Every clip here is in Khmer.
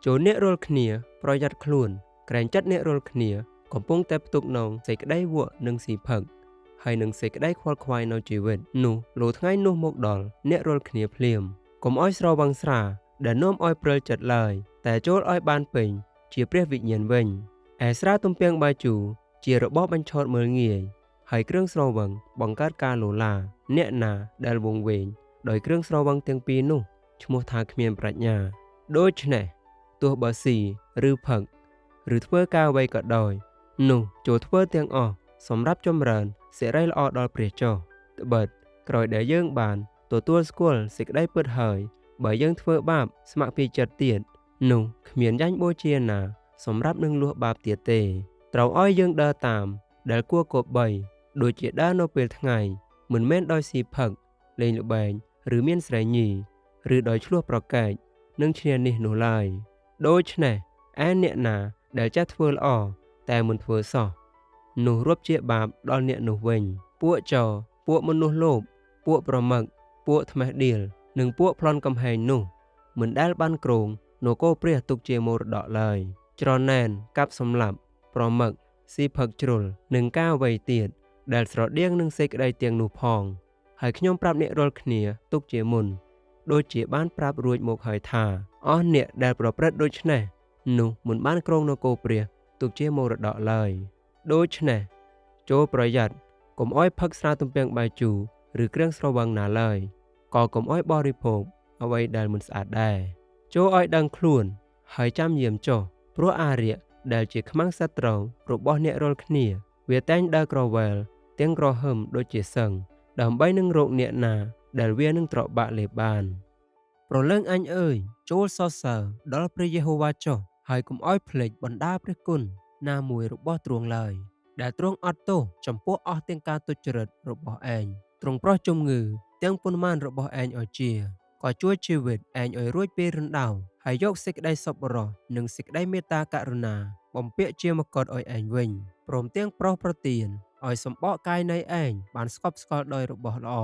ចូលអ្នករលគ្នាប្រយ័ត្នខ្លួនក្រែងចិត្តអ្នករលគ្នាកំពុងតែផ្ទុកនៅសេចក្តីវក់និងស៊ីផឹកហើយនឹងសេចក្តីខ្វល់ខ្វាយនៅជីវិតនោះលោថ្ងៃនោះមកដល់អ្នករលគ្នាភ្លាមកុំឲ្យស្រវឹងស្រាដែលនាំឲ្យព្រិលចិត្តឡើយតែចូលឲ្យបានពេញជាព្រះវិញ្ញាណវិញឯស្រាទំពាំងបាយជូរជារបស់បញ្ឆោតមើលងាយហើយគ្រឿងស្រវឹងបង្កើតការលោឡាអ្នកណាដែលវង្វេងដោយគ្រឿងស្រវឹងទាំងពីរនោះឈ្មោះថាគ្មានប្រាជ្ញាដូច្នេះទោះបើស៊ីឬផឹកឬធ្វើការអ្វីក៏ដោយនោះចូលធ្វើទាំងអស់សម្រាប់ចម្រើនសិរីល្អដល់ព្រះចុះត្បិតក្រោយដែលយើងបានទទួលស្គាល់សេចក្តីពិតហើយបើយើងធ្វើបាបស្ម័គ្រពីចិត្តទៀតនោះគ្មានយ៉ាញ់បូជាណាសម្រាប់នឹងលួសបាបទៀតទេត្រូវឲ្យយើងដើរតាមដែលគួរគប្បីដូចជាដើរនៅពេលថ្ងៃមិនមែនដោយស៊ីផឹកលេងល្បែងឬមានស្រីញីឬដោយឆ្លោះប្រកែកនឹងឈ្នានេះនោះឡើយដូច្នេះឯអ្នកណាដែលចេះធ្វើល្អតែមិនធ្វើសោះនោះរាប់ជាបាបដល់អ្នកនោះវិញពួកចោរពួកមនុស្សលោភពួកប្រមឹកពួកថ្មេះដៀលនិងពួកប្លន់កំហែងនោះមិនដែលបានគ្រងនគរព្រះទុកជាមរតកឡើយច្រណែនកាប់សម្លាប់ប្រមឹកស៊ីផឹកជ្រុលនិងការអ្វីទៀតដែលស្រដៀងនឹងសេចក្តីទាំងនោះផងហើយខ្ញុំប្រាប់អ្នករាល់គ្នាទុកជាមុនដូចជាបានប្រាប់រួចមកហើយថាអស់អ្នកដែលប្រព្រឹត្តដូច្នេះនោះមិនបានគ្រងនគរព្រះទុកជាមរតកឡើយដូច្នេះចូលប្រយ័ត្នកុំអោយផឹកស្រាទំពាំងបាយជូរឬគ្រឿងស្រវឹងណាឡើយក៏កុំអោយបរិភោគអ្វីដែលមិនស្អាតដែរចូលឲ្យដឹងខ្លួនហើយចាំយាមចុះព្រោះអារក្សដែលជាខ្មាំងសត្រូវរបស់អ្នករាល់គ្នាវាតែងដើរក្រវែលទាំងក្រហមដូចជាសឹងដើម្បីនឹងរកអ្នកណាដែលវានឹងត្របាក់លេបបានប្រលឹងអញអើយចូលសរសើរដល់ព្រះយេហូវ៉ាចុះហើយកុំអោយភ្លេចបណ្ដាព្រះគុណណាមួយរបស់ទ្រង់ឡើយដែលទ្រង់អត់ទោសចំពោះអស់ទាំងការទុច្ចរិតរបស់ឯងទ្រង់ប្រោះជំងឺទាំងប៉ុន្មានរបស់ឯងឲ្យជាក៏ជួយជីវិតឯងឲ្យរួចពីរណ្ដៅហើយយកសេចក្តីសប្បុរសនិងសេចក្តីមេត្តាករុណាបំពាក់ជាមកុដឲ្យឯងវិញព្រមទាំងប្រោសប្រទានឲ្យសម្បកកាយនៃឯងបានស្កប់ស្កល់ដោយរបស់ល្អ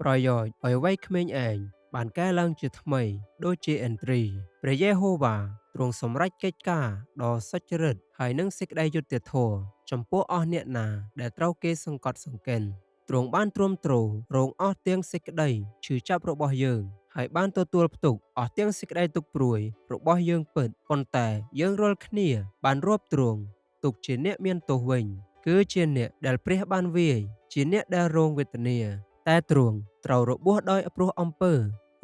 ប្រយោជន៍ឲ្យវ័យក្មេងឯងបានកែឡើងជាថ្មីដូចជាឥន្ទ្រីព្រះយេហូវ៉ាទ្រង់សម្រេចកិច្ចការដ៏សុចរិតហើយនឹងសេចក្តីយុត្តិធម៌ចំពោះអស់អ្នកណាដែលត្រូវគេសង្កត់សង្កិនទ្រង់បានទ្រាំទ្ររងអស់ទាំងសេចក្តីឈឺចាប់របស់យើងហើយបានទទួលផ្ទុកអស់ទាំងសេចក្តីទុក្ខព្រួយរបស់យើងពិតប៉ុន្តែយើងរាល់គ្នាបានរាប់ទ្រង់ទុកជាអ្នកមានទោសវិញគឺជាអ្នកដែលព្រះបានវាយជាអ្នកដែលរងវេទនាតែទ្រង់ត្រូវរបួសដោយព្រោះអំពើ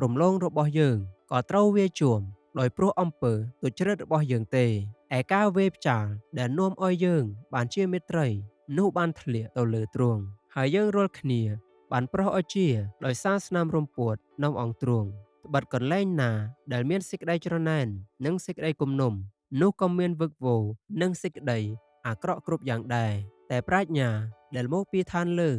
រំលងរបស់យើងក៏ត្រូវវាយជួមដោយព្រោះអំពើទុច្ចរិតរបស់យើងទេឯការវេផ្ចាលដែលនាំឲ្យយើងបានជាមេត្រីនោះបានធ្លាក់ទៅលើទ្រង់ហើយយើងរាល់គ្នាបានប្រោះឲ្យជាដោយសារស្នាមរំពួតនៅអង្គទ្រង់ត្បិតកន្លែងណាដែលមានសេចក្តីច្រណែននិងសេចក្តីគំនុំនោះក៏មានវឹកវរនិងសេចក្តីអាក្រក់គ្រប់យ៉ាងដែរតែប្រាជ្ញាដែលមកពីឋានលើ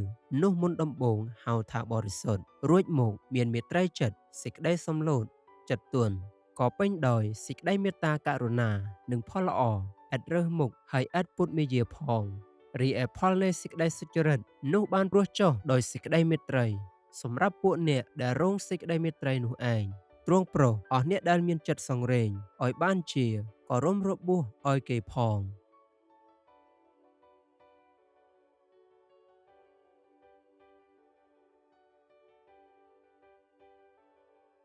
នោះមុនដំបូងហៅថាបរិសុទ្ធរួចមកមានមេត្រីចិត្តសេចក្តីសំឡូតចិត្តទន់ក៏ពេញដោយសេចក្តីមេត្តាករុណានិងផលល្អឥតរើសមុខហើយឥតពុតមាយាផងរីឯផលនៃសេចក្តីសុចរិតនោះបានរស់ចុះដោយសេចក្តីមេត្រីសម្រាប់ពួកអ្នកដែលរងសេចក្តីមេត្រីនោះឯងទ្រង់ប្រោសអស់អ្នកដែលមានចិត្តសង្រេងឲ្យបានជាក៏រំរបួសឲ្យគេផង